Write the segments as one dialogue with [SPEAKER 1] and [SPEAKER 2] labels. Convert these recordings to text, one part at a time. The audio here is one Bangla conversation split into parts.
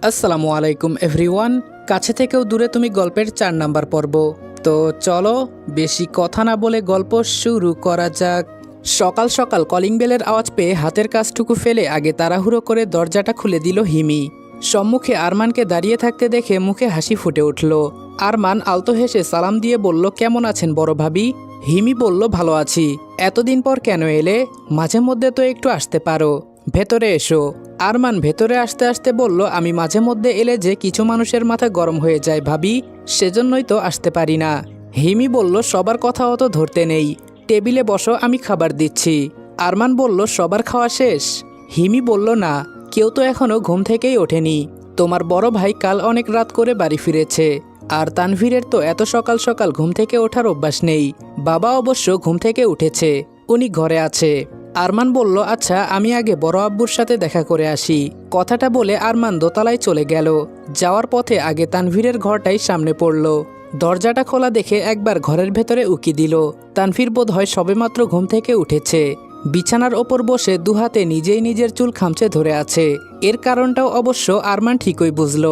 [SPEAKER 1] আসসালামু আলাইকুম এভরিওয়ান। কাছে থেকেও দূরে তুমি গল্পের ৪ নাম্বার পর্ব। তো চলো বেশি কথা না বলে গল্প শুরু করা যাক। সকাল সকাল কলিং বেলের আওয়াজ পেয়ে হাতের কাজটুকু ফেলে আগে তাড়াহুড়ো করে দরজাটা খুলে দিল হিমি। সম্মুখে আরমানকে দাঁড়িয়ে থাকতে দেখে মুখে হাসি ফুটে উঠল। আরমান আলতো হেসে সালাম দিয়ে বলল, কেমন আছেন বড় ভাবি? হিমি বলল, ভালো আছি। এতদিন পর কেন এলে? মাঝে মধ্যে তো একটু আসতে পারো, ভেতরে এসো। আরমান ভেতরে আসতে আসতে বলল, আমি মাঝে মধ্যে এলে যে কিছু মানুষের মাথা গরম হয়ে যায় ভাবি, সেজন্যই তো আসতে পারি না। হিমি বলল, সবার কথা অত ধরতে নেই, টেবিলে বসো, আমি খাবার দিচ্ছি। আরমান বলল, সবার খাওয়া শেষ? হিমি বলল, না, কেউ তো এখনো ঘুম থেকেই ওঠেনি। তোমার বড় ভাই কাল অনেক রাত করে বাড়ি ফিরেছে, আর তানভীরের তো এত সকাল সকাল ঘুম থেকে ওঠার অভ্যাস নেই। বাবা অবশ্য ঘুম থেকে উঠেছে, উনি ঘরে আছে। আরমান বলল, আচ্ছা আমি আগে বড় আব্বুর সাথে দেখা করে আসি। কথাটা বলে আরমান দোতলায় চলে গেল। যাওয়ার পথে আগে তানভীরের ঘরটাই সামনে পড়ল। দরজাটা খোলা দেখে একবার ঘরের ভেতরে উকি দিল। তানভীর বোধহয় সবেমাত্র ঘুম থেকে উঠেছে। বিছানার ওপর বসে দুহাতে নিজেই নিজের চুল খামচে ধরে আছে। এর কারণটাও অবশ্য আরমান ঠিকই বুঝল।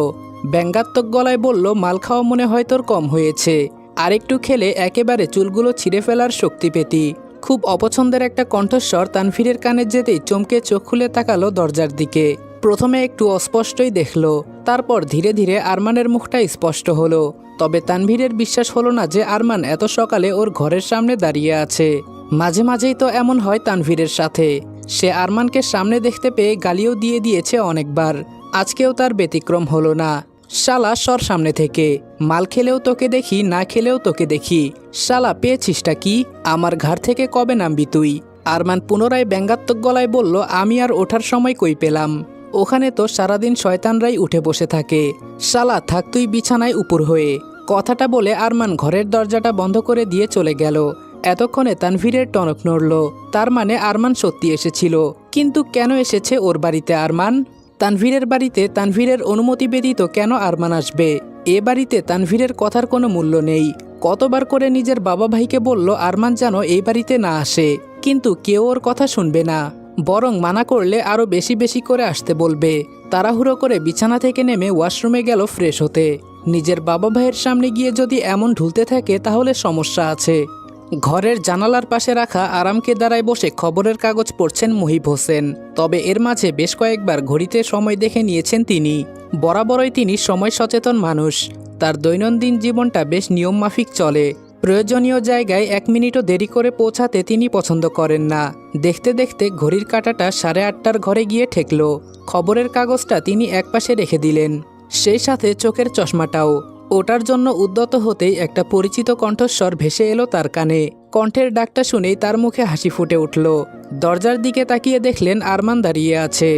[SPEAKER 1] ব্যঙ্গাত্মক গলায় বলল, মাল খাওয়া মনে হয় তোর কম হয়েছে, আর একটু খেলে একেবারে চুলগুলো ছিঁড়ে ফেলার শক্তি পেতি। খুব অপছন্দের একটা কণ্ঠস্বর তানভীরের কানে যেতেই চমকে চোখ খুলে তাকালো দরজার দিকে। প্রথমে একটু অস্পষ্টই দেখল, তারপর ধীরে ধীরে আরমানের মুখটা স্পষ্ট হলো। তবে তানভীরের বিশ্বাস হলো না যে আরমান এত সকালে ওর ঘরের সামনে দাঁড়িয়ে আছে। মাঝে মাঝেই তো এমন হয় তানভীরের সাথে। সে আরমানকে সামনে দেখতে পেয়ে গালিও দিয়ে দিয়েছে অনেকবার, আজকেও তার ব্যতিক্রম হলো না। শালা সর সামনে থেকে, মাল খেলেও তোকে দেখি, না খেলেও তোকে দেখি। শালা পেয়েছিসটা কি? আমার ঘাড় থেকে কবে নামবি তুই? আরমান পুনরায় ব্যঙ্গাত্মক গলায় বলল, আমি আর ওঠার সময় কই পেলাম? ওখানে তো সারাদিন শয়তানরাই উঠে বসে থাকে। শালা থাক তুই বিছানায় উপর হয়ে। কথাটা বলে আরমান ঘরের দরজাটা বন্ধ করে দিয়ে চলে গেল। এতক্ষণে তানভীরের টনক নড়ল। তার মানে আরমান সত্যি এসেছিল। কিন্তু কেন এসেছে ওর বাড়িতে আরমান? তানভীরের বাড়িতে তানভীরের অনুমতি ব্যতীত কেন আরমান আসবে? এ বাড়িতে তানভীরের কথার কোনো মূল্য নেই। কতবার করে নিজের বাবা ভাইকে বলল আরমান যেন এই বাড়িতে না আসে, কিন্তু কেউ ওর কথা শুনবে না। বরং মানা করলে আরও বেশি বেশি করে আসতে বলবে। তাড়াহুড়ো করে বিছানা থেকে নেমে ওয়াশরুমে গেল ফ্রেশ হতে। নিজের বাবা ভাইয়ের সামনে গিয়ে যদি এমন ঢুলতে থাকে তাহলে সমস্যা আছে। ঘরের জানালার পাশে রাখা আরামকে দাঁড়ায় বসে খবরের কাগজ পড়ছেন মুহিব হোসেন। তবে এর মাঝে বেশ কয়েকবার ঘড়িতে সময় দেখে নিয়েছেন তিনি। বরাবরই তিনি সময় সচেতন মানুষ। তার দৈনন্দিন জীবনটা বেশ নিয়মমাফিক চলে। প্রয়োজনীয় জায়গায় 1 মিনিটও দেরি করে পৌঁছাতে তিনি পছন্দ করেন না। দেখতে দেখতে ঘড়ির কাঁটাটা 8:30টার ঘরে গিয়ে ঠেকল। খবরের কাগজটা তিনি একপাশে রেখে দিলেন, সেই সাথে চোখের চশমাটাও। ওটার জন্য উদ্যত হতেই একটা পরিচিত কণ্ঠস্বর ভেসে এলো তার কানে। কণ্ঠের ডাকটা শুনেই তার মুখে হাসি ফুটে উঠল। দরজার দিকে তাকিয়ে দেখলেন আরমান দাঁড়িয়ে আছে।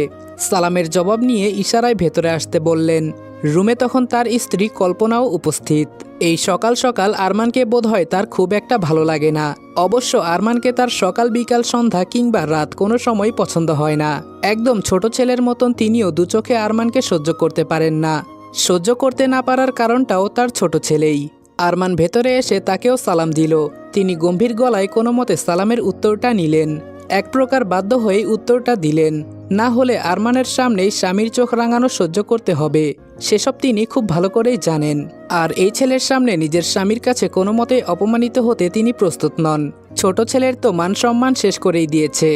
[SPEAKER 1] সালামের জবাব নিয়ে ইশারায় ভেতরে আসতে বললেন। রুমে তখন তার স্ত্রী কল্পনাও উপস্থিত। এই সকাল সকাল আরমানকে বোধহয় তার খুব একটা ভালো লাগে না। অবশ্য আরমানকে তার সকাল বিকাল সন্ধ্যা কিংবা রাত কোনো সময় পছন্দ হয় না। একদম ছোট ছেলের মতন তিনিও দুচোখে আরমানকে সহ্য করতে পারেন না। সহ্য করতে না পারার কারণটাও তার ছোট ছেলেই। আরমান ভেতরে এসে তাকেও সালাম দিল। তিনি গম্ভীর গলায় কোনো মতে সালামের উত্তরটা নিলেন। এক প্রকার বাধ্য হয়ে উত্তরটা দিলেন, না হলে আরমানের সামনেই স্বামীর চোখ রাঙানো সহ্য করতে হবে, সেসব তিনি খুব ভালো করেই জানেন। আর এই ছেলের সামনে নিজের স্বামীর কাছে কোনো মতে অপমানিত হতে তিনি প্রস্তুত নন। ছোট ছেলের তো মান সম্মান শেষ করেই দিয়েছে,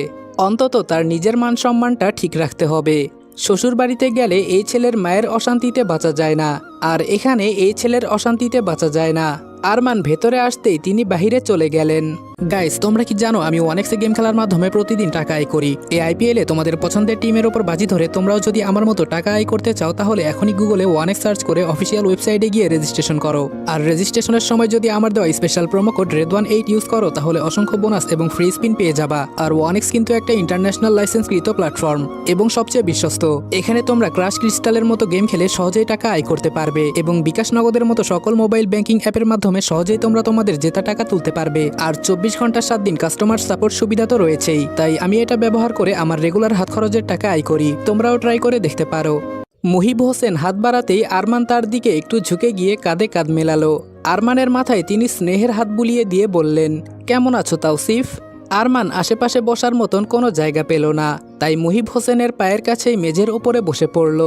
[SPEAKER 1] অন্তত তার নিজের মান সম্মানটা ঠিক রাখতে হবে। শ্বশুর বাড়িতে গেলে এই ছেলের মায়ের অশান্তিতে বাঁচা যায় না, আর এখানে এই ছেলের অশান্তিতে বাঁচা যায় না। আরমান ভেতরে আসতেই তিনি বাহিরে চলে গেলেন। গাইস, তোমরা কি জানো আমি ওয়ানেক্সে গেম খেলার মাধ্যমে প্রতিদিন টাকা আয় করি? এই আইপিএলে তোমাদের পছন্দের টিমের ওপর বাজি ধরে তোমরাও যদি আমার মতো টাকা আয় করতে চাও, তাহলে এখনই গুগলে ওয়ানেক্স সার্চ করে অফিসিয়াল ওয়েবসাইটে গিয়ে রেজিস্ট্রেশন করো। আর রেজিস্ট্রেশনের সময় যদি আমার দেওয়া special promo code RED18 use করো, তাহলে অসংখ্য বোনাস এবং ফ্রি স্পিন পেয়ে যাবা। আর ওয়ানেক্স কিন্তু একটা ইন্টারন্যাশনাল লাইসেন্সকৃত প্ল্যাটফর্ম এবং সবচেয়ে বিশ্বস্ত। এখানে তোমরা ক্রাশ ক্রিস্টালের মতো গেম খেলে সহজেই টাকা আয় করতে পারবে, এবং বিকাশ নগদের মতো সকল মোবাইল ব্যাংকিং অ্যাপের মাধ্যমে সহজেই তোমরা তোমাদের জেতা টাকা তুলতে পারবে। আর 24 ঘন্টা 7 দিন কাস্টমার সাপোর্ট সুবিধা তো রয়েছেই। তাই আমি এটা ব্যবহার করে আমার রেগুলার হাত খরচের টাকা আয় করি, তোমরাও ট্রাই করে দেখতে পারো। মুহিব হোসেন হাত বাড়াতেই আরমান তার দিকে একটু ঝুঁকে গিয়ে কাঁধে কাঁধ মেলালো। আরমানের মাথায় তিনি স্নেহের হাত বুলিয়ে দিয়ে বললেন, কেমন আছো তাওসিফ? আরমান আশেপাশে বসার মতন কোনো জায়গা পেল না, তাই মুহিব হোসেনের পায়ের কাছেই মেঝের ওপরে বসে পড়ল।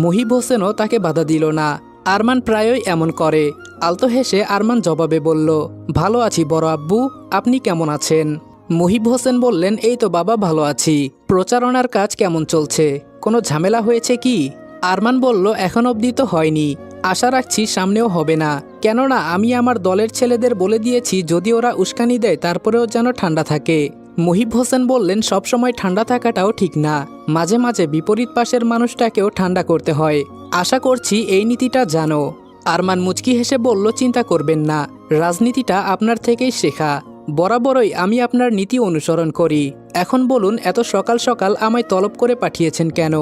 [SPEAKER 1] মুহিব হোসেনও তাকে বাধা দিল না। আরমান প্রায়ই এমন করে। আলতো হেসে আরমান জবাবে বলল, ভালো আছি বড় আব্বু, আপনি কেমন আছেন? মুহিব হোসেন বললেন, এই তো বাবা ভালো আছি। প্রচারণার কাজ কেমন চলছে? কোনো ঝামেলা হয়েছে কি? আরমান বলল, এখন অবধি তো হয়নি, আশা রাখছি সামনেও হবে না। কেননা আমি আমার দলের ছেলেদের বলে দিয়েছি যদি ওরা উস্কানি দেয় তারপরেও যেন ঠান্ডা থাকে। মুহিব হোসেন বললেন, সবসময় ঠান্ডা থাকাটাও ঠিক না, মাঝে মাঝে বিপরীত পাশের মানুষটাকেও ঠান্ডা করতে হয়। আশা করছি এই নীতিটা জানো। আরমান মুচকি হেসে বলল, চিন্তা করবেন না, রাজনীতিটা আপনার থেকেই শেখা। বরাবরই আমি আপনার নীতি অনুসরণ করি। এখন বলুন, এত সকাল সকাল আমায় তলব করে পাঠিয়েছেন কেন?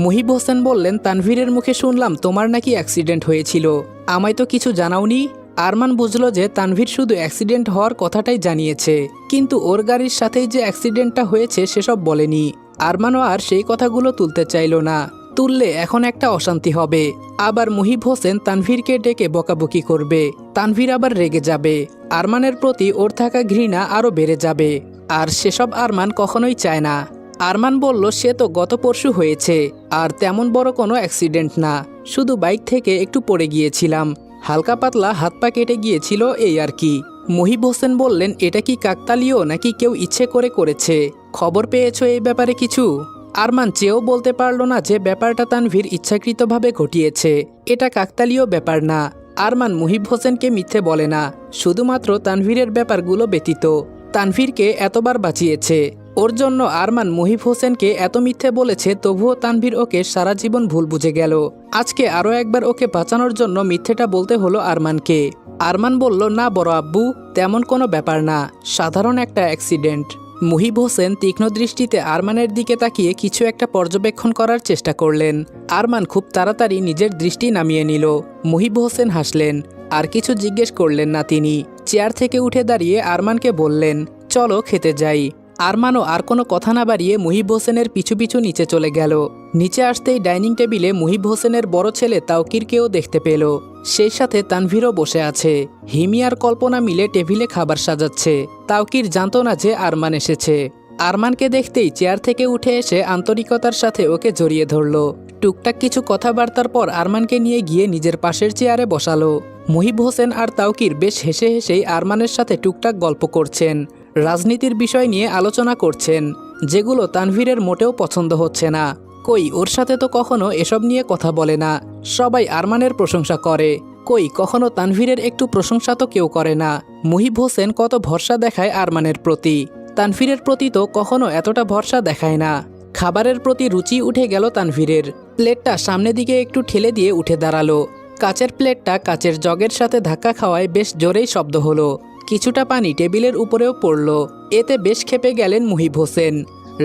[SPEAKER 1] মুহিব হোসেন বললেন, তানভীরের মুখে শুনলাম তোমার নাকি অ্যাক্সিডেন্ট হয়েছিল, আমায় তো কিছু জানাওনি। আরমান বুঝলো যে তানভীর শুধু অ্যাক্সিডেন্ট হওয়ার কথাটাই জানিয়েছে, কিন্তু ওর গাড়ির সাথেই যে অ্যাক্সিডেন্টটা হয়েছে সেসব বলেনি। আরমানও আর সেই কথাগুলো তুলতে চাইল না, তুললে এখন একটা অশান্তি হবে। আবার মুহিব হোসেন তানভীরকে ডেকে বকাবকি করবে, তানভীর আবার রেগে যাবে, আরমানের প্রতি ওর থাকা ঘৃণা আরও বেড়ে যাবে। আর সেসব আরমান কখনোই চায় না। আরমান বলল, সে তো গত পরশু হয়েছে, আর তেমন বড় কোনো অ্যাক্সিডেন্ট না, শুধু বাইক থেকে একটু পড়ে গিয়েছিলাম, হালকা পাতলা হাত পা কেটে গিয়েছিল, এই আর কি। মুহিব হোসেন বললেন, এটা কি কাকতালীয় নাকি কেউ ইচ্ছে করে করেছে? খবর পেয়েছো এই ব্যাপারে কিছু? আরমান চেয়েও বলতে পারল না যে ব্যাপারটা তানভীর ইচ্ছাকৃতভাবে ঘটিয়েছে, এটা কাকতালীয় ব্যাপার না। আরমান মুহিব হোসেনকে মিথ্যে বলে না, শুধুমাত্র তানভীরের ব্যাপারগুলো ব্যতীত। তানভীরকে এতবার বাঁচিয়েছে, ওর জন্য আরমান মুহিব হোসেনকে এত মিথ্যে বলেছে, তবুও তানভীর ওকে সারা জীবন ভুল বুঝে গেল। আজকে আরও একবার ওকে বাঁচানোর জন্য মিথ্যেটা বলতে হলো আরমানকে। আরমান বলল, না বড় আব্বু, তেমন কোনো ব্যাপার না, সাধারণ একটা অ্যাক্সিডেন্ট। মুহিব হোসেন তীক্ষ্ণ দৃষ্টিতে আরমানের দিকে তাকিয়ে কিছু একটা পর্যবেক্ষণ করার চেষ্টা করলেন। আরমান খুব তাড়াতাড়ি নিজের দৃষ্টি নামিয়ে নিল। মুহিব হোসেন হাসলেন, আর কিছু জিজ্ঞেস করলেন না তিনি। চেয়ার থেকে উঠে দাঁড়িয়ে আরমানকে বললেন, চলো খেতে যাই। আরমানও আর কোনো কথা না বাড়িয়ে মুহিব হোসেনের পিছু পিছু নিচে চলে গেল। নিচে আসতেই ডাইনিং টেবিলে মুহিব হোসেনের বড় ছেলে তাওকিরকেও দেখতে পেল, সেই সাথে তানভীরও বসে আছে। হিমি আর কল্পনা মিলে টেবিলে খাবার সাজাচ্ছে। তাওকির জানতো না যে আরমান এসেছে। আরমানকে দেখতেই চেয়ার থেকে উঠে এসে আন্তরিকতার সাথে ওকে জড়িয়ে ধরল। টুকটাক কিছু কথাবার্তার পর আরমানকে নিয়ে গিয়ে নিজের পাশের চেয়ারে বসালো। মুহিব হোসেন আর তাওকির বেশ হেসে হেসেই আরমানের সাথে টুকটাক গল্প করছেন, রাজনীতির বিষয় নিয়ে আলোচনা করছেন, যেগুলো তানভীরের মোটেও পছন্দ হচ্ছে না। কই, ওর সাথে তো কখনো এসব নিয়ে কথা বলে না, সবাই আরমানের প্রশংসা করে। কই, কখনো তানভীরের একটু প্রশংসা তো কেউ করে না। মুহিব হোসেন কত ভরসা দেখায় আরমানের প্রতি, তানভীরের প্রতি তো কখনো এতটা ভরসা দেখায় না। খাবারের প্রতি রুচি উঠে গেল তানভীরের। প্লেটটা সামনের দিকে একটু ঠেলে দিয়ে উঠে দাঁড়ালো। কাচের প্লেটটা কাচের জগের সাথে ধাক্কা খাওয়ায় বেশ জোরেই শব্দ হলো। কিছুটা পানি টেবিলের উপরেও পড়ল। এতে বেশ ক্ষেপে গেলেন মুহিব হোসেন।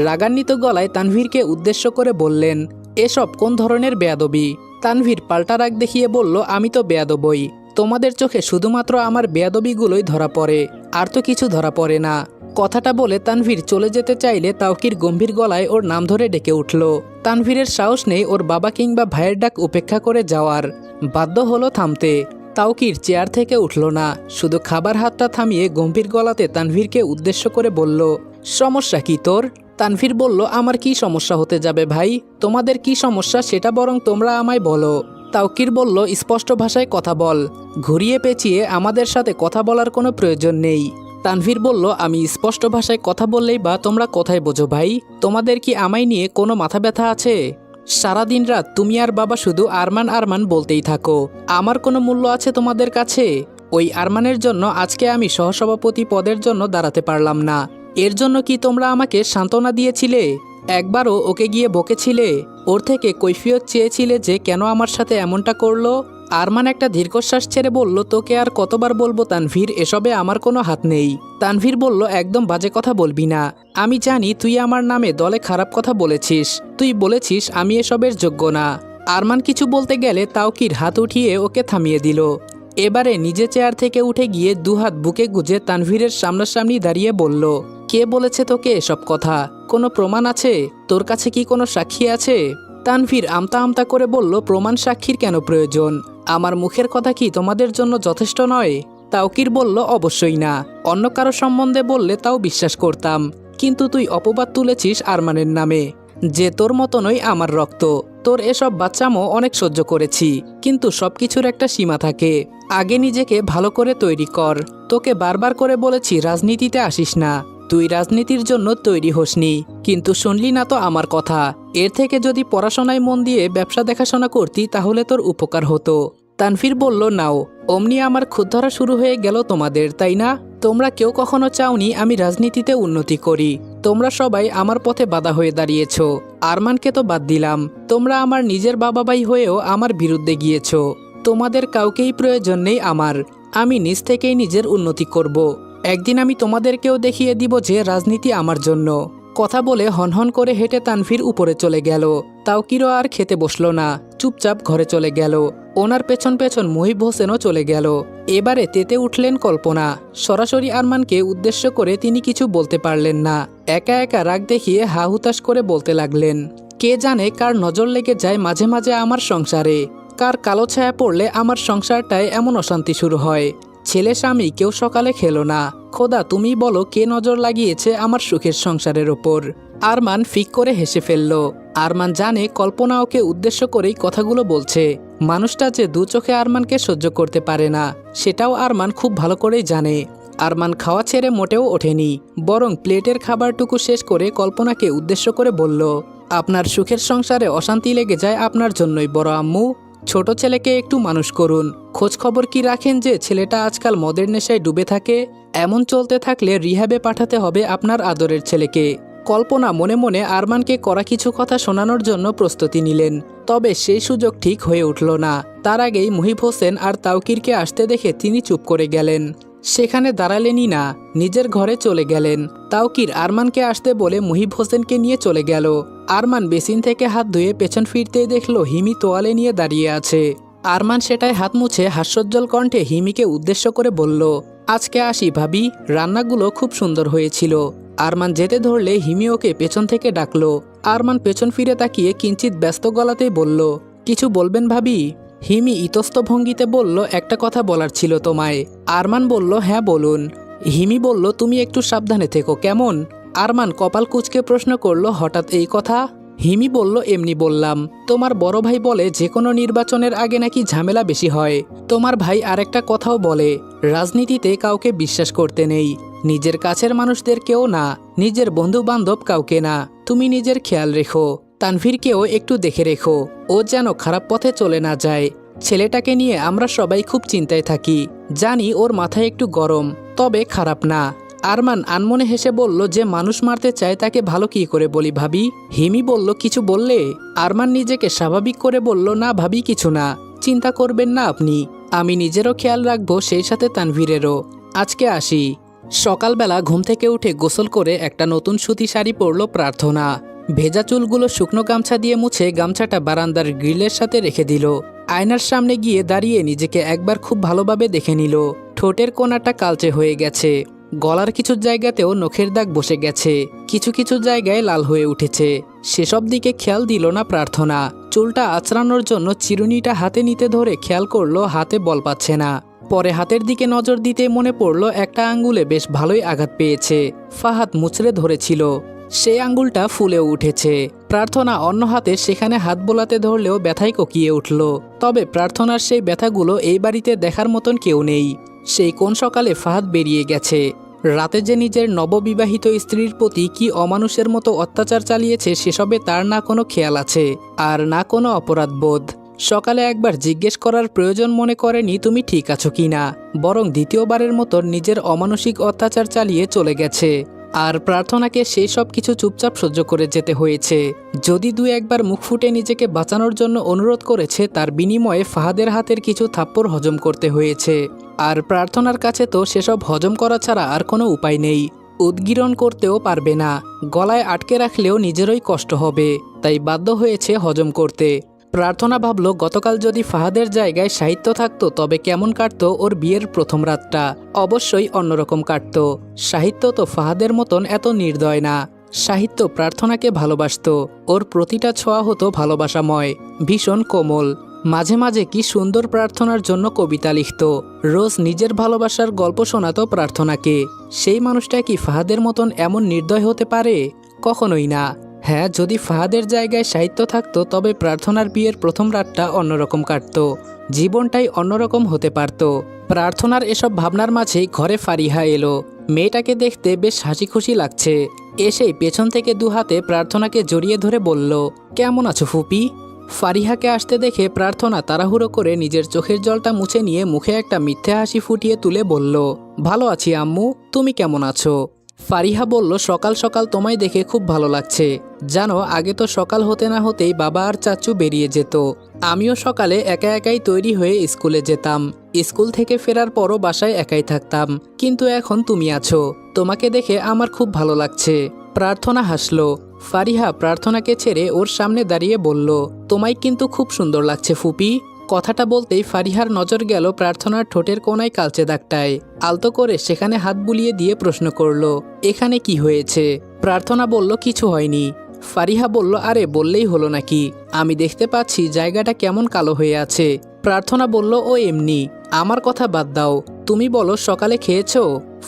[SPEAKER 1] রাগান্বিত গলায় তানভীরকে উদ্দেশ্য করে বললেন, এসব কোন ধরনের বেয়াদবি? তানভীর পাল্টা রাগ দেখিয়ে বলল, আমি তো বেয়াদবই, তোমাদের চোখে শুধুমাত্র আমার বেয়াদবিগুলোই ধরা পড়ে, আর তো কিছু ধরা পড়ে না। কথাটা বলে তানভীর চলে যেতে চাইলে তাওকির গম্ভীর গলায় ওর নাম ধরে ডেকে উঠল। তানভীরের সাহস নেই ওর বাবা কিংবা ভাইয়ের ডাক উপেক্ষা করে যাওয়ার, বাধ্য হলো থামতে। তাওকির চেয়ার থেকে উঠল না, শুধু খাবার হাতটা থামিয়ে গম্ভীর গলাতে তানভীরকে উদ্দেশ্য করে বলল, সমস্যা কি তোর? তানভীর বলল, আমার কি সমস্যা হতে যাবে ভাই, তোমাদের কি সমস্যা সেটা বরং তোমরা আমায় বলো। তাওকির বলল, স্পষ্ট ভাষায় কথা বল, ঘুরিয়ে পেঁচিয়ে আমাদের সাথে কথা বলার কোনো প্রয়োজন নেই। তানভীর বলল, আমি স্পষ্ট ভাষায় কথা বললেই বা তোমরা কোথায় বোঝো ভাই? তোমাদের কি আমায় নিয়ে কোনো মাথা ব্যথা আছে? সারাদিন রাত তুমি আর বাবা শুধু আরমান আরমান বলতেই থাকো, আমার কোনো মূল্য আছে তোমাদের কাছে? ওই আরমানের জন্য আজকে আমি সহসভাপতি পদের জন্য দাঁড়াতে পারলাম না, এর জন্য কি তোমরা আমাকে সান্ত্বনা দিয়েছিলে? একবারও ওকে গিয়ে বকেছিলে? ওর থেকে কৈফিয়ত চেয়েছিলে যে কেন আমার সাথে এমনটা করলো? আরমান একটা দীর্ঘশ্বাস ছেড়ে বলল, তোকে আর কতবার বলবো তানভীর, এসবে আমার কোনো হাত নেই। তানভীর বলল, একদম বাজে কথা বলবি না, আমি জানি তুই আমার নামে দলে খারাপ কথা বলেছিস, তুই বলেছিস আমি এসবের যোগ্য না। আরমান কিছু বলতে গেলে তাওকির হাত উঠিয়ে ওকে থামিয়ে দিল। এবারে নিজে চেয়ার থেকে উঠে গিয়ে দুহাত বুকে গুজে তানভীরের সামনাসামনি দাঁড়িয়ে বলল, কে বলেছে তোকে এসব কথা? কোনো প্রমাণ আছে? তোর কাছে কি কোনো সাক্ষী আছে? তানভীর আমতা আমতা করে বলল, প্রমাণ সাক্ষীর কেন প্রয়োজন? আমার মুখের কথা কি তোমাদের জন্য যথেষ্ট নয়? তাওকির বলল, অবশ্যই না। অন্য কারো সম্বন্ধে বললে তাও বিশ্বাস করতাম, কিন্তু তুই অপবাদ তুলেছিস আরমানের নামে, যে তোর মতনই আমার রক্ত। তোর এসব বাচ্চামো অনেক সহ্য করেছি, কিন্তু সবকিছুর একটা সীমা থাকে। আগে নিজেকে ভালো করে তৈরি কর। তোকে বারবার করে বলেছি রাজনীতিতে আসিস না, তুই রাজনীতির জন্য তৈরি হোসনি, কিন্তু শুনলি না তো আমার কথা। এর থেকে যদি পড়াশোনায় মন দিয়ে ব্যবসা দেখাশোনা করতি তাহলে তোর উপকার হতো। তানভীর বলল, নাও। অমনি আমার খুদ ধরা শুরু হয়ে গেল তোমাদের, তাই না? তোমরা কেউ কখনো চাওনি আমি রাজনীতিতে উন্নতি করি। তোমরা সবাই আমার পথে বাধা হয়ে দাঁড়িয়েছ। আরমানকে তো বাদ দিলাম, তোমরা আমার নিজের বাবা ভাই হয়েও আমার বিরুদ্ধে গিয়েছ। তোমাদের কাউকেই প্রয়োজন নেই আমার। আমি নিজ থেকেই নিজের উন্নতি করব। একদিন আমি তোমাদেরকেও দেখিয়ে দিব যে রাজনীতি আমার জন্য। কথা বলে হনহন করে হেঁটে তানভীর উপরে চলে গেল। তাওকিরও আর খেতে বসল না, চুপচাপ ঘরে চলে গেল। ওনার পেছন পেছন মুহিব হোসেনও চলে গেল। এবারে তেতে উঠলেন কল্পনা। সরাসরি আরমানকে উদ্দেশ্য করে তিনি কিছু বলতে পারলেন না। একা একা রাগ দেখিয়ে হা হুতাশ করে বলতে লাগলেন, কে জানে কার নজর লেগে যায় মাঝে মাঝে আমার সংসারে, কার কালো ছায়া পড়লে আমার সংসারটায় এমন অশান্তি শুরু হয়। ছেলে স্বামী কেউ সকালে খেলো না। খোদা তুমি বলো কে নজর লাগিয়েছে আমার সুখের সংসারের ওপর। আরমান ফিক করে হেসে ফেলল। আরমান জানে কল্পনা ওকে উদ্দেশ্য করেই কথাগুলো বলছে। মানুষটা যে দু চোখে আরমানকে সহ্য করতে পারে না, সেটাও আরমান খুব ভালো করেই জানে। আরমান খাওয়া ছেড়ে মোটেও ওঠেনি, বরং প্লেটের খাবারটুকু শেষ করে কল্পনাকে উদ্দেশ্য করে বলল, আপনার সুখের সংসারে অশান্তি লেগে যায় আপনার জন্যই বড় আম্মু। ছোট ছেলেকে একটু মানুষ করুন। খোঁজ খবর কি রাখেন যে ছেলেটা আজকাল মদের নেশায় ডুবে থাকে? এমন চলতে থাকলে রিহ্যাবে পাঠাতে হবে আপনার আদরের ছেলেকে। কল্পনা মনে মনে আরমানকে কড়া কিছু কথা শোনানোর জন্য প্রস্তুতি নিলেন, তবে সেই সুযোগ ঠিক হয়ে উঠল না। তার আগেই মুহিব হোসেন আর তাওকিরকে আসতে দেখে তিনি চুপ করে গেলেন। সেখানে দাঁড়ালেনই না, নিজের ঘরে চলে গেলেন। তাওকির আরমানকে আসতে বলে মুহিব হোসেনকে নিয়ে চলে গেল। আরমান বেসিন থেকে হাত ধুয়ে পেছন ফিরতেই দেখল হিমি তোয়ালে নিয়ে দাঁড়িয়ে আছে। আরমান সেটায় হাত মুছে হাস্যোজ্জ্বল কণ্ঠে হিমিকে উদ্দেশ্য করে বলল, আজকে আসি ভাবি, রান্নাগুলো খুব সুন্দর হয়েছিল। আরমান যেতে ধরলে হিমি ওকে পেছন থেকে ডাকলো। আরমান পেছন ফিরে তাকিয়ে কিঞ্চিত ব্যস্ত গলাতেই বলল, কিছু বলবেন ভাবি? হিমি ইতস্ত ভঙ্গিতে বলল, একটা কথা বলার ছিল তোমায়। আরমান বলল, হ্যাঁ বলুন। হিমি বলল, তুমি একটু সাবধানে থেকো কেমন? আরমান কপাল কুঁচকে প্রশ্ন করল, হঠাৎ এই কথা? হিমি বলল, এমনি বললাম। তোমার বড় ভাই বলে যে কোনো নির্বাচনের আগে নাকি ঝামেলা বেশি হয়। তোমার ভাই আরেকটা কথাও বলে, রাজনীতিতে কাউকে বিশ্বাস করতে নেই, নিজের কাছের মানুষদের কেউ না, নিজের বন্ধু বান্ধব কাউকে না। তুমি নিজের খেয়াল রেখো, তানভীরকেও একটু দেখে রেখো, ও যেন খারাপ পথে চলে না যায়। ছেলেটাকে নিয়ে আমরা সবাই খুব চিন্তায় থাকি, জানি ওর মাথায় একটু গরম, তবে খারাপ না। আরমান আনমনে হেসে বলল, যে মানুষ মারতে চায় তাকে ভালো কি করে বলি ভাবি? হিমি বলল, কিছু বললে? আরমান নিজেকে স্বাভাবিক করে বলল, না ভাবি কিছু না, চিন্তা করবেন না আপনি, আমি নিজেরও খেয়াল রাখবো, সেই সাথে তানভীরেরও। আজকে আসি। সকালবেলা ঘুম থেকে উঠে গোসল করে একটা নতুন সুতি শাড়ি পরল প্রার্থনা। ভেজা চুলগুলো শুকনো গামছা দিয়ে মুছে গামছাটা বারান্দার গ্রিলের সাথে রেখে দিল। আয়নার সামনে গিয়ে দাঁড়িয়ে নিজেকে একবার খুব ভালোভাবে দেখে নিল। ঠোঁটের কোণাটা কালচে হয়ে গেছে, গলার কিছু জায়গাতেও নখের দাগ বসে গেছে, কিছু কিছু জায়গায় লাল হয়ে উঠেছে। সেসব দিকে খেয়াল দিল না প্রার্থনা। চুলটা আঁচড়ানোর জন্য চিরুনিটা হাতে নিতে ধরে খেয়াল করলো হাতে বল পাচ্ছে না। পরে হাতের দিকে নজর দিতে মনে পড়ল একটা আঙ্গুলে বেশ ভালোই আঘাত পেয়েছে। ফাহাদ মুচড়ে ধরেছিল, সেই আঙ্গুলটা ফুলেও উঠেছে। প্রার্থনা অন্য হাতে সেখানে হাত বোলাতে ধরলেও ব্যথায় কোকিয়ে উঠল। তবে প্রার্থনার সেই ব্যথাগুলো এই বাড়িতে দেখার মতন কেউ নেই। সেই কোন সকালে ফাহাদ বেরিয়ে গেছে। রাতে যে নিজের নববিবাহিত স্ত্রীর প্রতি কি অমানুষের মতো অত্যাচার চালিয়েছে সেসবে তার না কোনো খেয়াল আছে, আর না কোনো অপরাধবোধ। সকালে একবার জিজ্ঞেস করার প্রয়োজন মনে করেনি তুমি ঠিক আছো কি না, বরং দ্বিতীয়বারের মতো নিজের অমানসিক অত্যাচার চালিয়ে চলে গেছে। আর প্রার্থনাকে সেই সব কিছু চুপচাপ সহ্য করে যেতে হয়েছে। যদি দু একবার মুখ ফুটে নিজেকে বাঁচানোর জন্য অনুরোধ করেছে, তার বিনিময়ে ফাহাদের হাতের কিছু থাপ্পড় হজম করতে হয়েছে। আর প্রার্থনার কাছে তো সেসব হজম করা ছাড়া আর কোনো উপায় নেই। উদ্গীরণ করতেও পারবে না, গলায় আটকে রাখলেও নিজেরই কষ্ট হবে, তাই বাধ্য হয়েছে হজম করতে। প্রার্থনা ভাবল, গতকাল যদি ফাহাদের জায়গায় সাহিত্য থাকতো তবে কেমন কাটতো ওর বিয়ের প্রথম রাতটা। অবশ্যই অন্যরকম কাটতো। সাহিত্য তো ফাহাদের মতন এত নির্দয় না। সাহিত্য প্রার্থনাকে ভালোবাসতো, ওর প্রতিটা ছোঁয়া হতো ভালোবাসাময়, ভীষণ কোমল। মাঝে মাঝে কি সুন্দর প্রার্থনার জন্য কবিতা লিখত। রোজ নিজের ভালোবাসার গল্প শোনাতো প্রার্থনাকে। সেই মানুষটা কি ফাহাদের মতন এমন নির্দয় হতে পারে? কখনোই না। হ্যাঁ, যদি ফাহাদের জায়গায় সাহিত্য থাকতো তবে প্রার্থনার বিয়ের প্রথম রাতটা অন্যরকম কাটতো, জীবনটাই অন্যরকম হতে পারত। প্রার্থনার এসব ভাবনার মাঝেই ঘরে ফারিহা এলো। মেয়েটাকে দেখতে বেশ হাসি খুশি লাগছে। এসেই পেছন থেকে দুহাতে প্রার্থনাকে জড়িয়ে ধরে বলল, কেমন আছো ফুপি? ফারিহাকে আসতে দেখে প্রার্থনা তাড়াহুড়ো করে নিজের চোখের জলটা মুছে নিয়ে মুখে একটা মিথ্যে হাসি ফুটিয়ে তুলে বলল, ভালো আছি আম্মু, তুমি কেমন আছো? ফারিহা বলল, সকাল সকাল তোমায় দেখে খুব ভালো লাগছে। জানো, আগে তো সকাল হতে না হতেই বাবা আর চাচু বেরিয়ে যেত। আমিও সকালে একা একাই তৈরি হয়ে স্কুলে যেতাম। স্কুল থেকে ফেরার পরও বাসায় একাই থাকতাম। কিন্তু এখন তুমি আছো, তোমাকে দেখে আমার খুব ভালো লাগছে। প্রার্থনা হাসলো। ফারিহা প্রার্থনাকে ছেড়ে ওর সামনে দাঁড়িয়ে বলল, তোমায় কিন্তু খুব সুন্দর লাগছে ফুপি। কথাটা বলতেই ফারিহার নজর গেল প্রার্থনার ঠোঁটের কোনায় কালচে দাগটায়। আলতো করে সেখানে হাত বুলিয়ে দিয়ে প্রশ্ন করল, এখানে কি হয়েছে? প্রার্থনা বলল, কিছু হয়নি। ফারিহা বলল, আরে বললেই হলো নাকি, আমি দেখতে পাচ্ছি জায়গাটা কেমন কালো হয়ে আছে। প্রার্থনা বলল, ও এমনি, আমার কথা বাদ দাও, তুমি বলো সকালে খেয়েছো?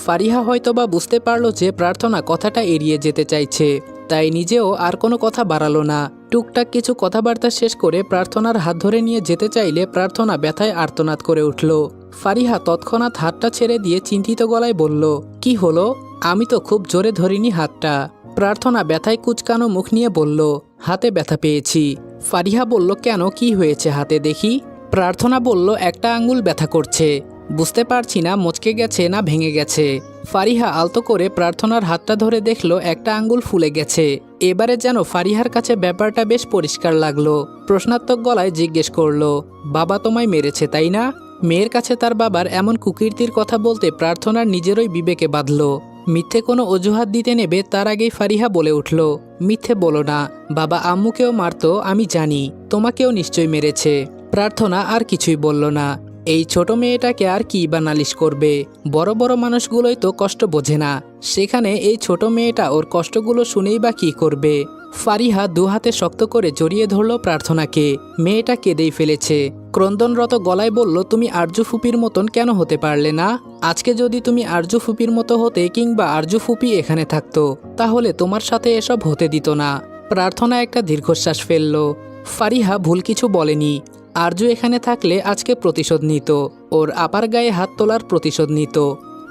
[SPEAKER 1] ফারিহা হয়তোবা বুঝতে পারল যে প্রার্থনা কথাটা এড়িয়ে যেতে চাইছে, তাই নিজেও আর কোনো কথা বাড়ালো না। টুকটাক কিছু কথাবার্তা শেষ করে প্রার্থনার হাত ধরে নিয়ে যেতে চাইলে প্রার্থনা ব্যথায় আর্তনাদ করে উঠল। ফারিহা তৎক্ষণাৎ হাতটা ছেড়ে দিয়ে চিন্তিত গলায় বলল, কি হলো? আমি তো খুব জোরে ধরিনি হাতটা। প্রার্থনা ব্যথায় কুচকানো মুখ নিয়ে বলল, হাতে ব্যথা পেয়েছি। ফারিহা বলল, কেন, কি হয়েছে হাতে দেখি? প্রার্থনা বলল, একটা আঙ্গুল ব্যথা করছে, বুঝতে পারছি না মচকে গেছে না ভেঙে গেছে। ফারিহা আলতো করে প্রার্থনার হাতটা ধরে দেখল একটা আঙ্গুল ফুলে গেছে। এবারে যেন ফারিহার কাছে ব্যাপারটা বেশ পরিষ্কার লাগলো। প্রশ্নাত্মক গলায় জিজ্ঞেস করলো, বাবা তোমায় মেরেছে তাই না? মেয়ের কাছে তার বাবার এমন কুকীর্তির কথা বলতে প্রার্থনার নিজেরই বিবেকে বাঁধল। মিথ্যে কোনো অজুহাত দিতে নেবে তার আগেই ফারিহা বলে উঠল, মিথ্যে বলো না, বাবা আম্মুকেও মারতো আমি জানি, তোমাকেও নিশ্চয়ই মেরেছে। প্রার্থনা আর কিছুই বলল না। এই ছোট মেয়েটাকে আর কি বা নালিশ করবে? বড় বড় মানুষগুলোই তো কষ্ট বোঝে না, সেখানে এই ছোট মেয়েটা ওর কষ্টগুলো শুনেই বা কি করবে? ফারিহা দুহাতে শক্ত করে জড়িয়ে ধরল প্রার্থনাকে। মেয়েটা কেঁদেই ফেলেছে। ক্রন্দনরত গলায় বলল, তুমি আরজু ফুপির মতন কেন হতে পারলে না? আজকে যদি তুমি আরজু ফুপির মতো হতে কিংবা আরজু ফুপি এখানে থাকতো তাহলে তোমার সাথে এসব হতে দিত না। প্রার্থনা একটা দীর্ঘশ্বাস ফেলল। ফারিহা ভুল কিছু বলেনি। আরজু এখানে থাকলে আজকে প্রতিশোধ নিত, ওর আপার গায়ে হাত তোলার প্রতিশোধ নিত।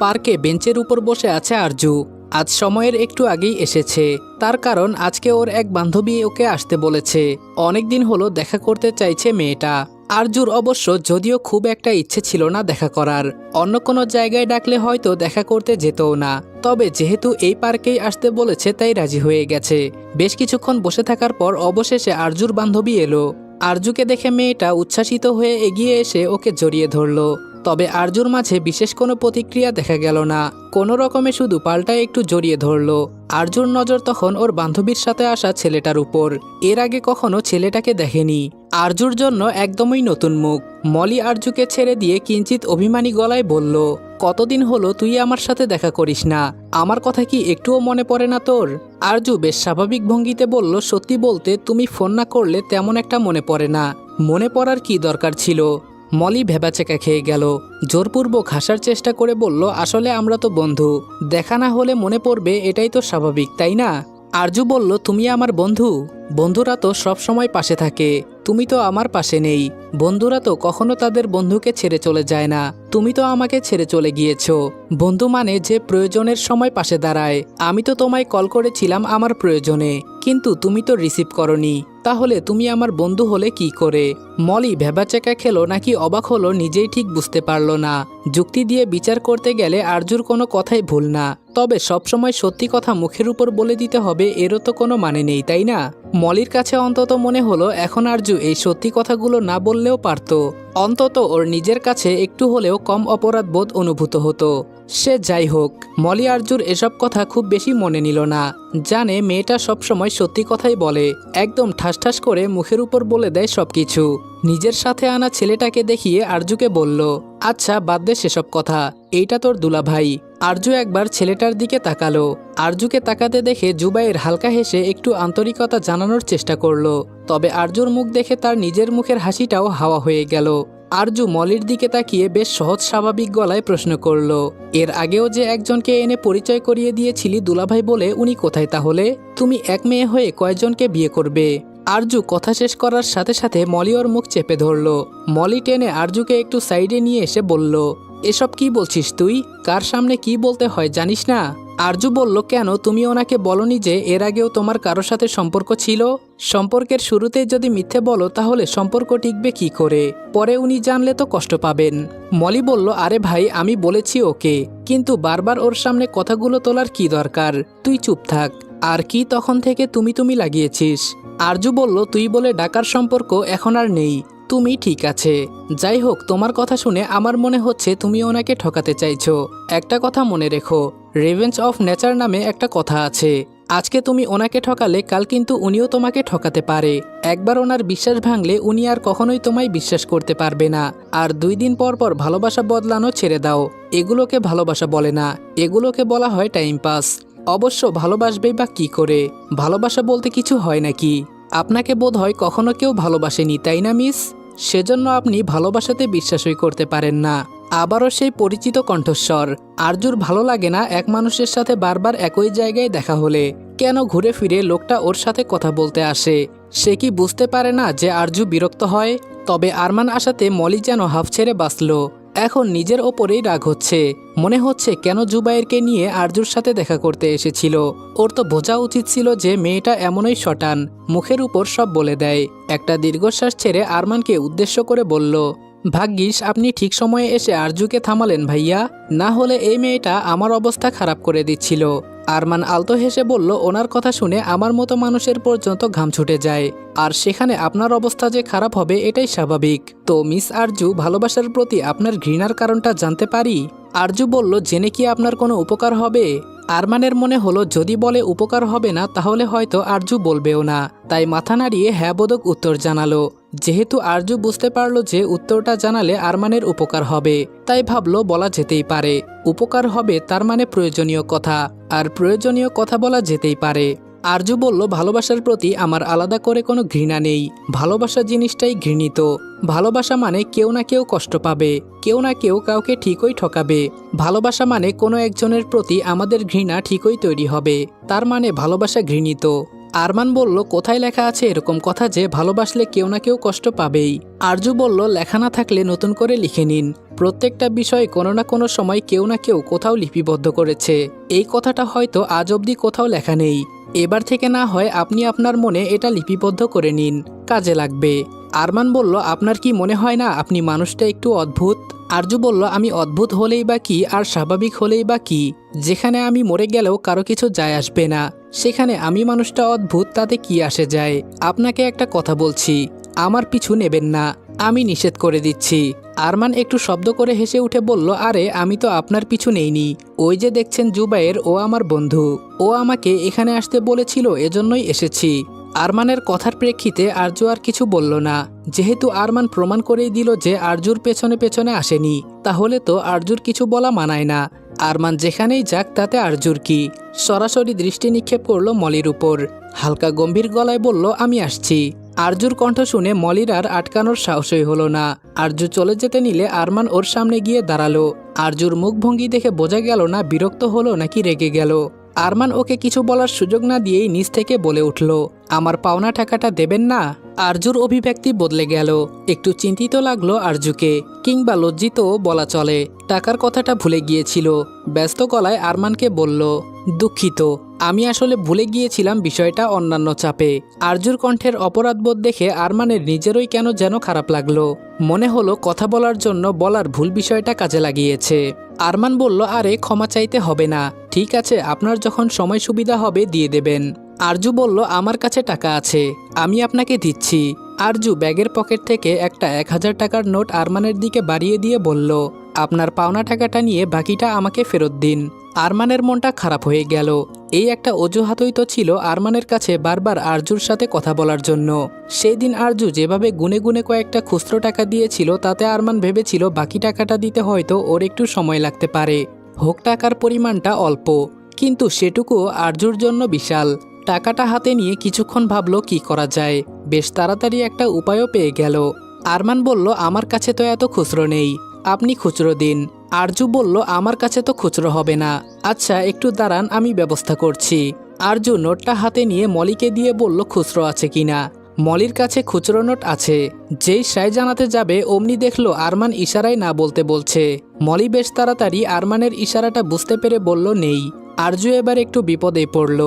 [SPEAKER 1] পার্কে বেঞ্চের উপর বসে আছে আরজু। আজ সময়ের একটু আগেই এসেছে, তার কারণ আজকে ওর এক বান্ধবী ওকে আসতে বলেছে। অনেকদিন হলো দেখা করতে চাইছে মেয়েটা। আরজুর অবশ্য যদিও খুব একটা ইচ্ছে ছিল না দেখা করার, অন্য কোনো জায়গায় ডাকলে হয়তো দেখা করতে যেতও না, তবে যেহেতু এই পার্কেই আসতে বলেছে তাই রাজি হয়ে গেছে। বেশ কিছুক্ষণ বসে থাকার পর অবশেষে আরজুর বান্ধবী এলো। আরজুকে দেখে মেয়েটা উচ্ছ্বাসিত হয়ে এগিয়ে এসে ওকে জড়িয়ে ধরল। তবে আরজুর মাঝে বিশেষ কোনো প্রতিক্রিয়া দেখা গেল না, কোনো রকমে শুধু পাল্টায় একটু জড়িয়ে ধরল। আরজুর নজর তখন ওর বান্ধবীর সাথে আসা ছেলেটার উপর। এর আগে কখনো ছেলেটাকে দেখেনি। আরজুর জন্য একদমই নতুন মুখ। মলি আরজুকে ছেড়ে দিয়ে কিঞ্চিত অভিমানী গলায় বলল, কতদিন হলো তুই আমার সাথে দেখা করিস না, আমার কথা কি একটুও মনে পড়ে না তোর? আরজু বেশ স্বাভাবিক ভঙ্গিতে বলল, সত্যি বলতে তুমি ফোন না করলে তেমন একটা মনে পড়ে না। মনে পড়ার কি দরকার ছিল? মলি ভেবাচেকা খেয়ে গেল। জোরপূর্বক হাসার চেষ্টা করে বলল, আসলে আমরা তো বন্ধু, দেখা না হলে মনে পড়বে এটাই তো স্বাভাবিক, তাই না? আরজু বলল, তুমি আমার বন্ধু? বন্ধুরা তো সব সময় পাশে থাকে, তুমি তো আমার পাশে নেই। বন্ধুরা তো কখনো তাদের বন্ধুকে ছেড়ে চলে যায় না, তুমি তো আমাকে ছেড়ে চলে গিয়েছো। বন্ধু মানে যে প্রয়োজনের সময় পাশে দাঁড়ায়। আমি তো তোমায় কল করেছিলাম আমার প্রয়োজনে, কিন্তু তুমি তো রিসিভ করনি, তাহলে তুমি আমার বন্ধু হলে কি করে? মলি ভেবাচেকা খেলো নাকি অবাক হলো নিজেই ঠিক বুঝতে পারল না। যুক্তি দিয়ে বিচার করতে গেলে আরজুর কোনো কথাই ভুল না, তবে সবসময় সত্যি কথা মুখের উপর বলে দিতে হবে এরও তো কোনো মানে নেই, তাই না? মলির কাছে অন্তত মনে হলো এখন আরজু এই সত্যি কথাগুলো না বললেও পারত, অন্তত ওর নিজের কাছে একটু হলেও কম অপরাধবোধ অনুভূত হতো। সে যাই হোক, মলি আরজুর এসব কথা খুব বেশি মনে নিল না। জানে মেয়েটা সবসময় সত্যি কথাই বলে, একদম ঠাস ঠাস করে মুখের উপর বলে দেয় সবকিছু। নিজের সাথে আনা ছেলেটাকে দেখিয়ে আরজুকে বলল, আচ্ছা বাদ দে সেসব কথা, এইটা তোর দুলাভাই, আরজু একবার ছেলেটার দিকে তাকালো। আরজুকে তাকাতে দেখে জুবাইর হালকা হেসে একটু আন্তরিকতা জানানোর চেষ্টা করলো, তবে আরজুর মুখ দেখে তার নিজের মুখের হাসিটাও হাওয়া হয়ে গেল। আরজু মলির দিকে তাকিয়ে বেশ সহজ স্বাভাবিক গলায় প্রশ্ন করলো, এর আগেও যে একজনকে এনে পরিচয় করিয়ে দিয়েছিলি দুলাভাই বলে, উনি কোথায় তাহলে? তুমি এক মেয়ে হয়ে কয়জনকে বিয়ে করবে? আরজু কথা শেষ করার সাথে সাথে মলি ওর মুখ চেপে ধরল। মলি টেনে আরজুকে একটু সাইডে নিয়ে এসে বলল, এসব কি বলছিস তুই? কার সামনে কি বলতে হয় জানিস না? আরজু বলল, কেন তুমি ওনাকে বলনি যে এর আগেও তোমার কারোর সাথে সম্পর্ক ছিল? সম্পর্কের শুরুতেই যদি মিথ্যে বলো তাহলে সম্পর্ক টিকবে কি করে? পরে উনি জানলে তো কষ্ট পাবেন। মলি বলল, আরে ভাই আমি বলেছি ওকে, কিন্তু বারবার ওর সামনে কথাগুলো তোলার কি দরকার? তুই চুপ থাক। আর কি তখন থেকে তুমি তুমি লাগিয়েছিস? আরজু বলল, তুই বলে ডাকার সম্পর্ক এখন আর নেই। তুমি ঠিক আছে, যাই হোক, তোমার কথা শুনে আমার মনে হচ্ছে তুমি ওনাকে ঠকাতে চাইছো। একটা কথা মনে রেখো, রিভেঞ্জ অফ নেচার নামে একটা কথা আছে। আজকে তুমি ওনাকে ঠকালে কাল কিন্তু উনিও তোমাকে ঠকাতে পারে। একবার ওনার বিশ্বাস ভাঙলে উনি আর কখনোই তোমায় বিশ্বাস করতে পারবে না। আর 2 দিন পর পর ভালোবাসা বদলানো ছেড়ে দাও। এগুলোকে ভালোবাসা বলে না, এগুলোকে বলা হয় টাইম পাস। অবশ্য ভালোবাসবেই বা কি করে? ভালোবাসা বলতে কিছু হয় নাকি? আপনাকে বোধ হয় কখনো কেউ ভালোবাসেনি, তাই না মিস? সেজন্য আপনি ভালোবাসাতে বিশ্বাসই করতে পারেন না। আবারও সেই পরিচিত কণ্ঠস্বর। আরজুর ভালো লাগে না এক মানুষের সাথে বারবার একই জায়গায় দেখা হলে। কেন ঘুরে ফিরে লোকটা ওর সাথে কথা বলতে আসে? সে কি বুঝতে পারে না যে আরজু বিরক্ত হয়? তবে আরমান আসাতে মলি যেন হাফ ছেড়ে বাঁচল। এখন নিজের ওপরেই রাগ হচ্ছে। মনে হচ্ছে কেন জুবাইরকে নিয়ে আরজুর সাথে দেখা করতে এসেছিল। ওর তো বোঝা উচিত ছিল যে মেয়েটা এমনই শটান, মুখের উপর সব বলে দেয়। একটা দীর্ঘশ্বাস ছেড়ে আরমানকে উদ্দেশ্য করে বলল, ভাগ্যিস আপনি ঠিক সময়ে এসে আরজুকে থামালেন ভাইয়া, না হলে এই মেয়েটা আমার অবস্থা খারাপ করে দিচ্ছিল। আরমান আলতো হেসে বলল, ওনার কথা শুনে আমার মতো মানুষের পর্যন্ত ঘাম ছুটে যায়, আর সেখানে আপনার অবস্থা যে খারাপ হবে এটাই স্বাভাবিক। তো মিস আরজু, ভালোবাসার প্রতি আপনার ঘৃণার কারণটা জানতে পারি? আরজু বলল, জেনে কি আপনার কোনো উপকার হবে? আরমানের মনে হলো যদি বলে উপকার হবে না তাহলে হয়তো আরজু বলবেও না, তাই মাথা নাড়িয়ে হ্যাঁ বোধক উত্তর জানালো। যেহেতু আরজু বুঝতে পারল যে উত্তরটা জানালে আরমানের উপকার হবে, তাই ভাবলো বলা যেতেই পারে। উপকার হবে তার মানে প্রয়োজনীয় কথা, আর প্রয়োজনীয় কথা বলা যেতেই পারে। আরজু বলল, ভালোবাসার প্রতি আমার আলাদা করে কোনো ঘৃণা নেই। ভালোবাসা জিনিসটাই ঘৃণিত। ভালোবাসা মানে কেউ না কেউ কষ্ট পাবে, কেউ না কেউ কাউকে ঠিকই ঠকাবে। ভালোবাসা মানে কোনো একজনের প্রতি আমাদের ঘৃণা ঠিকই তৈরি হবে, তার মানে ভালোবাসা ঘৃণিত। আরমান বলল, কোথায় লেখা আছে এরকম কথা যে ভালোবাসলে কেউ না কেউ কষ্ট পাবেই? আরজু বলল, লেখা না থাকলে নতুন করে লিখে নিন। প্রত্যেকটা বিষয় কোনো না কোনো সময় কেউ না কেউ কোথাও লিপিবদ্ধ করেছে। এই কথাটা হয়তো আজ অবধি কোথাও লেখা নেই। এবার থেকে না হয় আপনি আপনার মনে এটা লিপিবদ্ধ করে নিন, কাজে লাগবে। আরমান বলল, আপনার কি মনে হয় না আপনি মানুষটা একটু অদ্ভুত? আরজু বলল, আমি অদ্ভুত হলেই বা কি আর স্বাভাবিক হলেই বা কি? যেখানে আমি মরে গেলেও কারো কিছু যায় আসবে না, সেখানে আমি মানুষটা অদ্ভুত, তাতে কি আসে যায়? আপনাকে একটা কথা বলছি, আমার পিছু নেবেন না, আমি নিষেধ করে দিচ্ছি। আরমান একটু শব্দ করে হেসে উঠে বলল, আরে আমি তো আপনার পিছু নেইনি। ওই যে দেখছেন জুবাইর, ও আমার বন্ধু। ও আমাকে এখানে আসতে বলেছিল, এজন্যই এসেছি। আরমানের কথার প্রেক্ষিতে আরজু আর কিছু বলল না। যেহেতু আরমান প্রমাণ করেই দিল যে আরজুর পেছনে পেছনে আসেনি, তাহলে তো আরজুর কিছু বলা মানায় না। আরমান যেখানেই যাক তাতে আরজুর কি? সরাসরি দৃষ্টি নিক্ষেপ করলো মলির উপর। হালকা গম্ভীর গলায় বলল, আমি আসছি। আরজুর কণ্ঠ শুনে মলির আর আটকানোর সাহসই হলো না। আরজু চলে যেতে নিলে আরমান ওর সামনে গিয়ে দাঁড়ালো। আরজুর মুখভঙ্গি দেখে বোঝা গেল না বিরক্ত হলো নাকি রেগে গেল। আরমান ওকে কিছু বলার সুযোগ না দিয়েই নিচ থেকে বলে উঠল, আমার পাওনা টাকাটা দেবেন না? আরজুর অভিব্যক্তি বদলে গেল। একটু চিন্তিত লাগলো আরজুকে, কিংবা লজ্জিতও বলা চলে। টাকার কথাটা ভুলে গিয়েছিল। ব্যস্ত গলায় আরমানকে বলল, দুঃখিত, আমি আসলে ভুলে গিয়েছিলাম বিষয়টা অন্যান্য চাপে। আরজুর কণ্ঠের অপরাধবোধ দেখে আরমানের নিজেরই কেন যেন খারাপ লাগলো। মনে হলো কথা বলার জন্য বলার ভুল বিষয়টা কাজে লাগিয়েছে। আরমান বলল, আরে ক্ষমা চাইতে হবে না, ঠিক আছে, আপনার যখন সময় সুবিধা হবে দিয়ে দেবেন। আরজু বলল, আমার কাছে টাকা আছে, আমি আপনাকে দিচ্ছি। আরজু ব্যাগের পকেট থেকে একটা 1000 টাকার নোট আরমানের দিকে বাড়িয়ে দিয়ে বলল, আপনার পাওনা টাকাটা নিয়ে বাকিটা আমাকে ফেরত দিন। আরমানের মনটা খারাপ হয়ে গেল। এই একটা অজুহাতই তো ছিল আরমানের কাছে বারবার আরজুর সাথে কথা বলার জন্য। সেই দিন আরজু যেভাবে গুনে গুনে কয়েকটা খুচরো টাকা দিয়েছিল, তাতে আরমান ভেবেছিল বাকি টাকাটা দিতে হয়তো ওর একটু সময় লাগতে পারে। হোক টাকার পরিমাণটা অল্প, কিন্তু সেটুকু আরজুর জন্য বিশাল। টাকাটা হাতে নিয়ে কিছুক্ষণ ভাবলো কি করা যায়। বেশ তাড়াতাড়ি একটা উপায়ও পেয়ে গেল। আরমান বলল, আমার কাছে তো এত খুচরো নেই, আপনি খুচরো দিন। আরজু বলল, আমার কাছে তো খুচরো হবে না। আচ্ছা একটু দাঁড়ান, আমি ব্যবস্থা করছি। আরজু নোটটা হাতে নিয়ে মলিকে দিয়ে বলল, খুচরো আছে কিনা। মলির কাছে খুচরো নোট আছে। যেই সাই জানাতে যাবে অমনি দেখলো আরমান ইশারায় না বলতে বলছে। মলি বেশ তাড়াতাড়ি আরমানের ইশারাটা বুঝতে পেরে বলল, নেই। আরজু এবার একটু বিপদে পড়ল।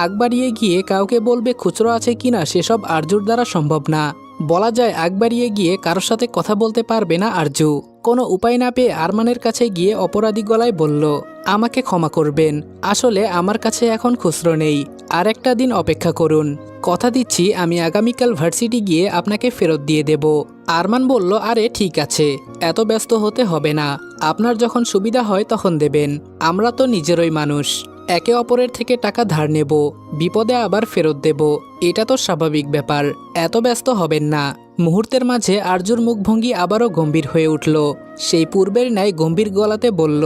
[SPEAKER 1] আগ বাড়িয়ে গিয়ে কাউকে বলবে খুচরো আছে কিনা সেসব আরজুর দ্বারা সম্ভব না। বলা যায় আগ বাড়িয়ে গিয়ে কারোর সাথে কথা বলতে পারবে না আরজু। কোনো উপায় না পেয়ে আরমানের কাছে গিয়ে অপরাধী গলায় বলল, আমাকে ক্ষমা করবেন, আসলে আমার কাছে এখন খুচরো নেই, আর একটা দিন অপেক্ষা করুন। কথা দিচ্ছি আমি আগামীকাল ভার্সিটি গিয়ে আপনাকে ফেরত দিয়ে দেব। আরমান বলল, আরে ঠিক আছে, এত ব্যস্ত হতে হবে না, আপনার যখন সুবিধা হয় তখন দেবেন। আমরা তো নিজেরই মানুষ, একে অপরের থেকে টাকা ধার নেব, বিপদে আবার ফেরত দেব, এটা তো স্বাভাবিক ব্যাপার, এত ব্যস্ত হবেন না। মুহূর্তের মাঝে আরজুর মুখভঙ্গি আবারও গম্ভীর হয়ে উঠল। সেই পূর্বের ন্যায় গম্ভীর গলাতে বলল,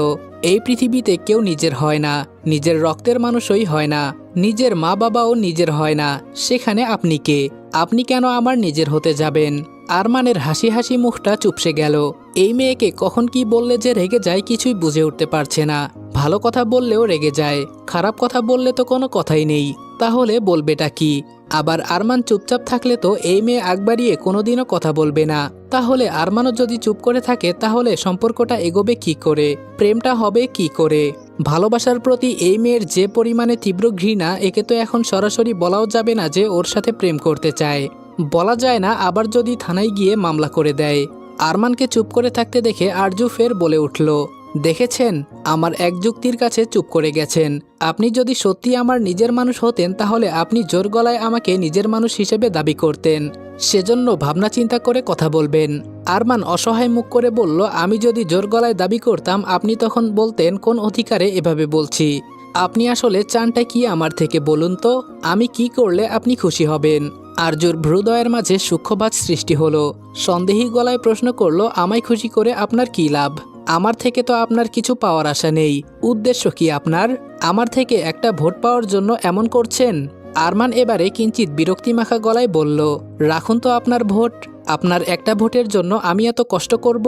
[SPEAKER 1] এই পৃথিবীতে কেউ নিজের হয় না, নিজের রক্তের মানুষই হয় না, নিজের মা বাবাও নিজের হয় না, সেখানে আপনি কে? আপনি কেন আমার নিজের হতে যাবেন? আরমানের হাসি হাসি মুখটা চুপসে গেল। এই মেয়েকে কখন কি বললে যে রেগে যায় কিছুই বুঝে উঠতে পারছে না। ভালো কথা বললেও রেগে যায়, খারাপ কথা বললে তো কোনো কথাই নেই, তাহলে বলবেটা কি? আবার আরমান চুপচাপ থাকলে তো এই মেয়ে আগ বাড়িয়ে কোনোদিনও কথা বলবে না। তাহলে আরমানও যদি চুপ করে থাকে তাহলে সম্পর্কটা এগোবে কি করে, প্রেমটা হবে কি করে? ভালোবাসার প্রতি এই মেয়ের যে পরিমাণে তীব্র ঘৃণা, একে তো এখন সরাসরি বলাও যাবে না যে ওর সাথে প্রেম করতে চায়। বলা যায় না আবার যদি থানায় গিয়ে মামলা করে দেয়। আরমানকে চুপ করে থাকতে দেখে আরজু ফের বলে উঠল, দেখেছেন, আমার এক যুক্তির কাছে চুপ করে গেছেন। আপনি যদি সত্যি আমার নিজের মানুষ হতেন তাহলে আপনি জোর গলায় আমাকে নিজের মানুষ হিসেবে দাবি করতেন, সেজন্য ভাবনা চিন্তা করে কথা বলবেন। আরমান অসহায় মুখ করে বলল, আমি যদি জোর গলায় দাবি করতাম আপনি তখন বলতেন কোন অধিকারে এভাবে বলছি? আপনি আসলে চানটা কি আমার থেকে বলুন তো, আমি কি করলে আপনি খুশি হবেন? আরজুর ভ্রুদয়ের মাঝে সূক্ষ্মবাদ সৃষ্টি হলো। সন্দেহী গলায় প্রশ্ন করল, আমায় খুশি করে আপনার কি লাভ? আমার থেকে তো আপনার কিছু পাওয়ার আশা নেই, উদ্দেশ্য কি আপনার? আমার থেকে একটা ভোট পাওয়ার জন্য এমন করছেন? আরমান এবারে কিঞ্চিত বিরক্তিমাখা গলায় বলল, রাখুন তো আপনার ভোট, আপনার একটা ভোটের জন্য আমি এত কষ্ট করব?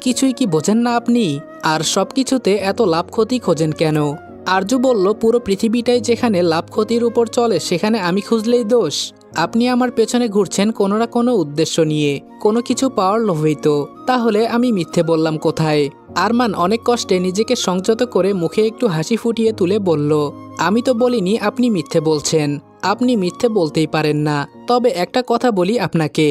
[SPEAKER 1] কিছুই কি বোঝেন না আপনি? আর সব কিছুতে এত লাভ ক্ষতি খোঁজেন কেন? আরজু বলল, পুরো পৃথিবীটাই যেখানে লাভ ক্ষতির উপর চলে সেখানে আমি খুঁজলেই দোষ? আপনি আমার পেছনে ঘুরছেন কোনো না কোনো উদ্দেশ্য নিয়ে, কোনো কিছু পাওয়ার লোভেই তো। তাহলে আমি মিথ্যে বললাম কোথায়? আরমান অনেক কষ্টে নিজেকে সংযত করে মুখে একটু হাসি ফুটিয়ে তুলে বলল, আমি তো বলিনি আপনি মিথ্যে বলছেন, আপনি মিথ্যে বলতেই পারেন না। তবে একটা কথা বলি আপনাকে,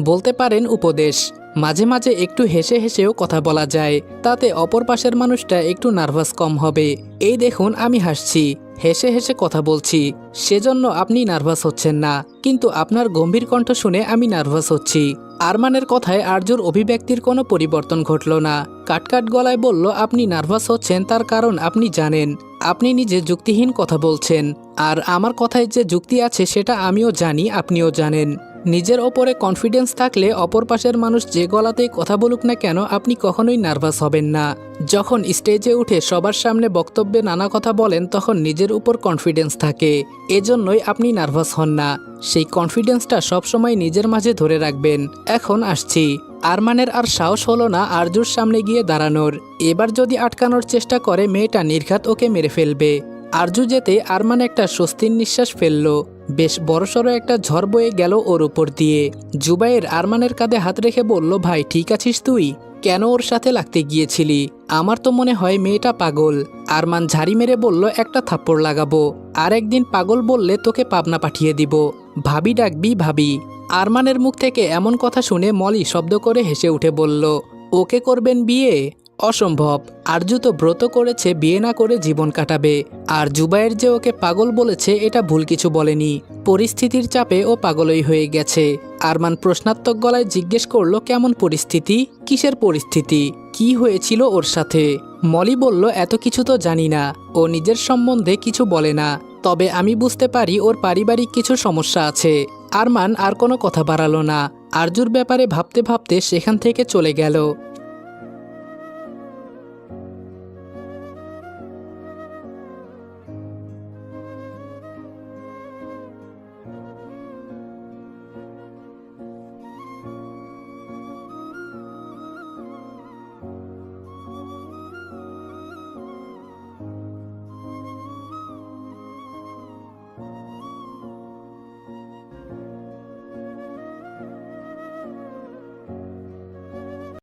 [SPEAKER 1] বলতে পারেন উপদেশ। মাঝে মাঝে একটু হেসে হেসেও কথা বলা যায়, তাতে অপর পাশের মানুষটা একটু নার্ভাস কম হবে। এই দেখুন আমি হাসছি, হেসে হেসে কথা বলছি, সেজন্য আপনি নার্ভাস হচ্ছেন না, কিন্তু আপনার গম্ভীর কণ্ঠ শুনে আমি নার্ভাস হচ্ছি। আরমানের কথায় আরজুর অভিব্যক্তির কোনো পরিবর্তন ঘটল না। কাটকাট গলায় বলল, আপনি নার্ভাস হচ্ছেন তার কারণ আপনি জানেন, আপনি নিজে যুক্তিহীন কথা বলছেন। আর আমার কথায় যে যুক্তি আছে সেটা আমিও জানি, আপনিও জানেন। নিজের ওপরে কনফিডেন্স থাকলে অপর পাশের মানুষ যে গলাতেই কথা বলুক না কেন আপনি কখনোই নার্ভাস হবেন না। যখন স্টেজে উঠে সবার সামনে বক্তব্যে নানা কথা বলেন তখন নিজের উপর কনফিডেন্স থাকে, এজন্যই আপনি নার্ভাস হন না। সেই কনফিডেন্সটা সবসময় নিজের মাঝে ধরে রাখবেন। এখন আসছি। আরমানের আর সাহস হলো না আরজুর সামনে গিয়ে দাঁড়ানোর। এবার যদি আটকানোর চেষ্টা করে মেয়েটা নির্ঘাত ওকে মেরে ফেলবে। আরজু যেতে আরমান একটা স্বস্তির নিঃশ্বাস ফেলল। বেশ বড়সড় একটা ঝড় বয়ে গেল ওর উপর দিয়ে। জুবাইর আরমানের কাঁধে হাত রেখে বলল, ভাই ঠিক আছিস তুই? কেন ওর সাথে লাগতে গিয়েছিলি? আমার তো মনে হয় মেয়েটা পাগল। আরমান ঝাড়ি মেরে বলল, একটা থাপ্পড় লাগাবো, আর একদিন পাগল বললে তোকে পাবনা পাঠিয়ে দিব, ভাবি ডাকবি ভাবি। আরমানের মুখ থেকে এমন কথা শুনে মলি শব্দ করে হেসে উঠে বলল, ওকে করবেন বিয়ে? অসম্ভব, আরজু তো ব্রত করেছে বিয়ে না করে জীবন কাটাবে। আর জুবাইর যে ওকে পাগল বলেছে এটা ভুল কিছু বলেনি, পরিস্থিতির চাপে ও পাগলই হয়ে গেছে। আরমান প্রশ্নাত্মক গলায় জিজ্ঞেস করলো, কেমন পরিস্থিতি? কিসের পরিস্থিতি? কি হয়েছিল ওর সাথে? মলি বলল, এত কিছু তো জানি না, ও নিজের সম্বন্ধে কিছু বলে না, তবে আমি বুঝতে পারি ওর পারিবারিক কিছু সমস্যা আছে। আরমান আর কোনো কথা বাড়ালো না, আরজুর ব্যাপারে ভাবতে ভাবতে সেখান থেকে চলে গেল।